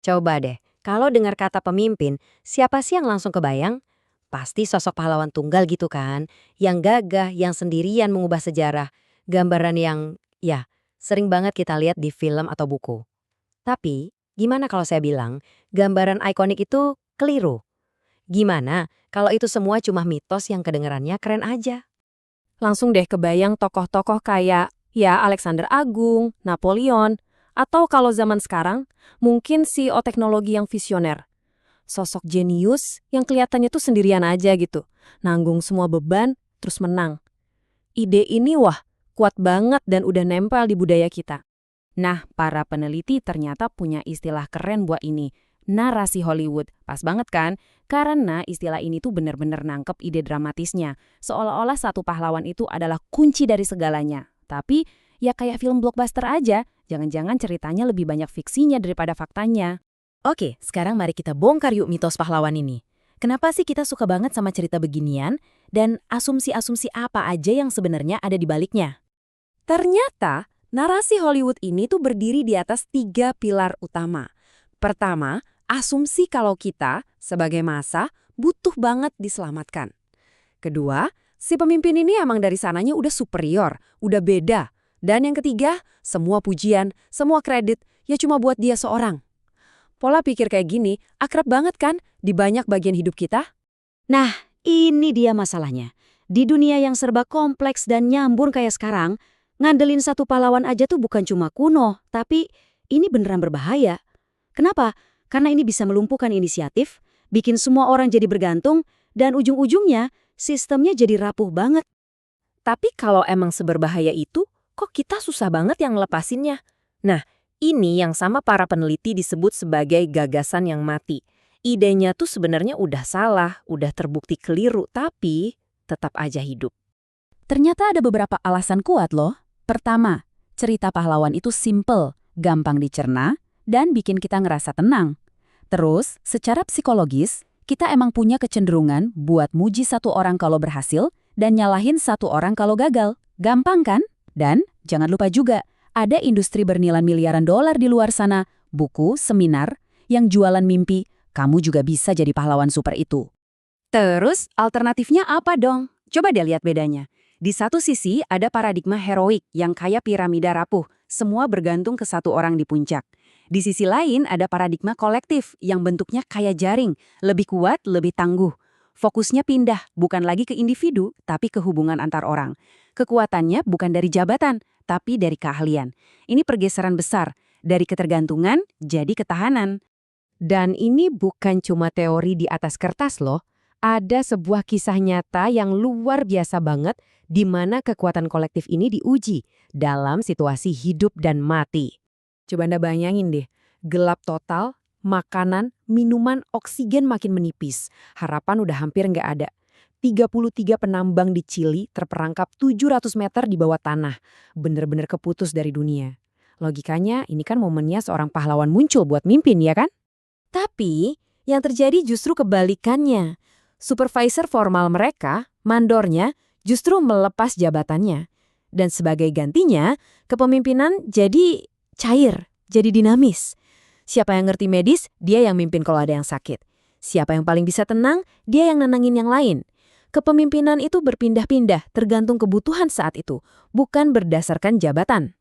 Coba deh, kalau dengar kata pemimpin, siapa sih yang langsung kebayang? Pasti sosok pahlawan tunggal gitu kan, yang gagah, yang sendirian mengubah sejarah. Gambaran yang, ya, sering banget kita lihat di film atau buku. Tapi, gimana kalau saya bilang, gambaran ikonik itu keliru? Gimana kalau itu semua cuma mitos yang kedengarannya keren aja? Langsung deh kebayang tokoh-tokoh kayak ya Alexander Agung, Napoleon, atau kalau zaman sekarang mungkin CEO teknologi yang visioner. Sosok jenius yang kelihatannya tuh sendirian aja gitu. Nanggung semua beban, terus menang. Ide ini wah, kuat banget dan udah nempel di budaya kita. Nah, para peneliti ternyata punya istilah keren buat ini. Narasi Hollywood. Pas banget kan? Karena istilah ini tuh bener-bener nangkep ide dramatisnya. Seolah-olah satu pahlawan itu adalah kunci dari segalanya. Tapi, ya kayak film blockbuster aja. Jangan-jangan ceritanya lebih banyak fiksinya daripada faktanya. Oke, sekarang mari kita bongkar yuk mitos pahlawan ini. Kenapa sih kita suka banget sama cerita beginian? Dan asumsi-asumsi apa aja yang sebenarnya ada di baliknya? Ternyata, narasi Hollywood ini tuh berdiri di atas 3 pilar utama. Pertama, asumsi kalau kita, sebagai massa, butuh banget diselamatkan. Kedua, si pemimpin ini emang dari sananya udah superior, udah beda. Dan yang ketiga, semua pujian, semua kredit, ya cuma buat dia seorang. Pola pikir kayak gini akrab banget kan di banyak bagian hidup kita? Nah, ini dia masalahnya. Di dunia yang serba kompleks dan nyambur kayak sekarang, ngandelin satu pahlawan aja tuh bukan cuma kuno, tapi ini beneran berbahaya. Kenapa? Karena ini bisa melumpuhkan inisiatif, bikin semua orang jadi bergantung, dan ujung-ujungnya sistemnya jadi rapuh banget. Tapi kalau emang seberbahaya itu, kok kita susah banget yang ngelepasinnya? Nah, ini yang sama para peneliti disebut sebagai gagasan yang mati. Idenya tuh sebenarnya udah salah, udah terbukti keliru, tapi tetap aja hidup. Ternyata ada beberapa alasan kuat loh. Pertama, cerita pahlawan itu simple, gampang dicerna, dan bikin kita ngerasa tenang. Terus, secara psikologis, kita emang punya kecenderungan buat muji satu orang kalau berhasil dan nyalahin satu orang kalau gagal. Gampang kan? Dan jangan lupa juga, ada industri bernilai miliaran dolar di luar sana, buku, seminar, yang jualan mimpi, kamu juga bisa jadi pahlawan super itu. Terus, alternatifnya apa dong? Coba deh lihat bedanya. Di satu sisi ada paradigma heroik yang kayak piramida rapuh, semua bergantung ke satu orang di puncak. Di sisi lain ada paradigma kolektif yang bentuknya kayak jaring, lebih kuat, lebih tangguh. Fokusnya pindah, bukan lagi ke individu, tapi ke hubungan antar orang. Kekuatannya bukan dari jabatan, tapi dari keahlian. Ini pergeseran besar, dari ketergantungan jadi ketahanan. Dan ini bukan cuma teori di atas kertas loh. Ada sebuah kisah nyata yang luar biasa banget di mana kekuatan kolektif ini diuji dalam situasi hidup dan mati. Coba Anda bayangin deh, gelap total, makanan, minuman, oksigen makin menipis. Harapan udah hampir nggak ada. 33 penambang di Chili terperangkap 700 meter di bawah tanah. Bener-bener keputus dari dunia. Logikanya ini kan momennya seorang pahlawan muncul buat mimpin ya kan? Tapi yang terjadi justru kebalikannya. Supervisor formal mereka, mandornya, justru melepas jabatannya. Dan sebagai gantinya, kepemimpinan jadi cair, jadi dinamis. Siapa yang ngerti medis, dia yang mimpin kalau ada yang sakit. Siapa yang paling bisa tenang, dia yang nenangin yang lain. Kepemimpinan itu berpindah-pindah tergantung kebutuhan saat itu, bukan berdasarkan jabatan.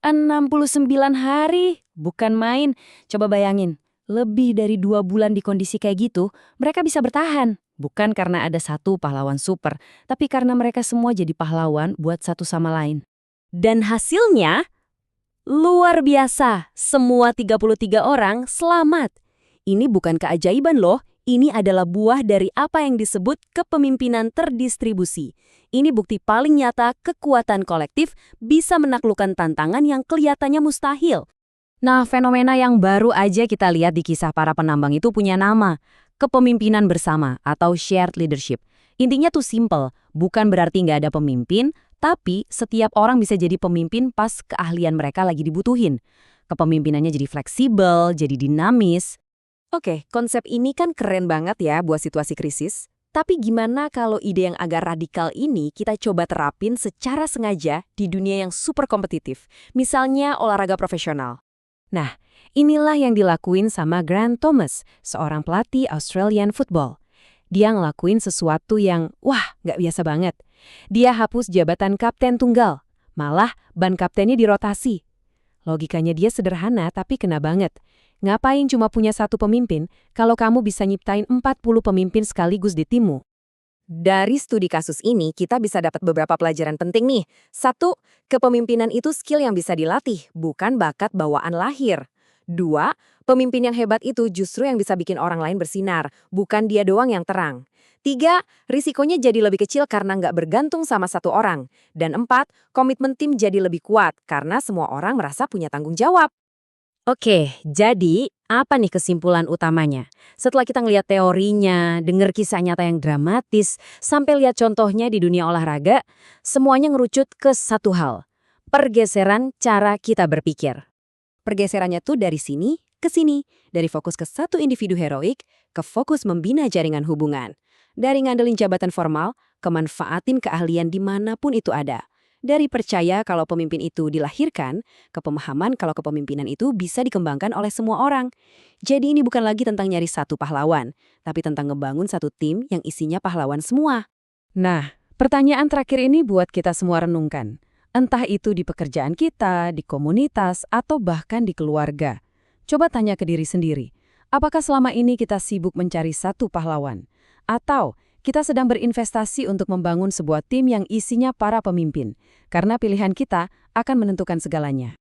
69 hari, bukan main. Coba bayangin, lebih dari 2 bulan di kondisi kayak gitu, mereka bisa bertahan. Bukan karena ada satu pahlawan super, tapi karena mereka semua jadi pahlawan buat satu sama lain. Dan hasilnya, luar biasa. Semua 33 orang selamat. Ini bukan keajaiban loh, ini adalah buah dari apa yang disebut kepemimpinan terdistribusi. Ini bukti paling nyata kekuatan kolektif bisa menaklukkan tantangan yang kelihatannya mustahil. Nah, fenomena yang baru aja kita lihat di kisah para penambang itu punya nama, kepemimpinan bersama atau shared leadership. Intinya tuh simple, bukan berarti nggak ada pemimpin, tapi setiap orang bisa jadi pemimpin pas keahlian mereka lagi dibutuhin. Kepemimpinannya jadi fleksibel, jadi dinamis. Oke, konsep ini kan keren banget ya buat situasi krisis. Tapi gimana kalau ide yang agak radikal ini kita coba terapin secara sengaja di dunia yang super kompetitif? Misalnya olahraga profesional. Nah, Inilah yang dilakuin sama Grant Thomas, seorang pelatih Australian football. Dia ngelakuin sesuatu yang, wah, nggak biasa banget. Dia hapus jabatan kapten tunggal. Malah, ban kaptennya dirotasi. Logikanya dia sederhana tapi kena banget. Ngapain cuma punya satu pemimpin kalau kamu bisa nyiptain 40 pemimpin sekaligus di timmu? Dari studi kasus ini, kita bisa dapat beberapa pelajaran penting nih. 1. Kepemimpinan itu skill yang bisa dilatih, bukan bakat bawaan lahir. 2. Pemimpin yang hebat itu justru yang bisa bikin orang lain bersinar, bukan dia doang yang terang. 3. Risikonya jadi lebih kecil karena nggak bergantung sama satu orang. Dan 4. Komitmen tim jadi lebih kuat karena semua orang merasa punya tanggung jawab. Oke, jadi apa nih kesimpulan utamanya? Setelah kita ngeliat teorinya, denger kisah nyata yang dramatis, sampai lihat contohnya di dunia olahraga, semuanya ngerucut ke satu hal. Pergeseran cara kita berpikir. Pergeserannya tuh dari sini ke sini. Dari fokus ke satu individu heroik, ke fokus membina jaringan hubungan. Dari ngandelin jabatan formal, ke manfaatin keahlian dimanapun itu ada. Dari percaya kalau pemimpin itu dilahirkan, ke pemahaman kalau kepemimpinan itu bisa dikembangkan oleh semua orang. Jadi ini bukan lagi tentang nyari satu pahlawan, tapi tentang ngebangun satu tim yang isinya pahlawan semua. Nah, pertanyaan terakhir ini buat kita semua renungkan. Entah itu di pekerjaan kita, di komunitas, atau bahkan di keluarga. Coba tanya ke diri sendiri, apakah selama ini kita sibuk mencari satu pahlawan? Atau kita sedang berinvestasi untuk membangun sebuah tim yang isinya para pemimpin, karena pilihan kita akan menentukan segalanya.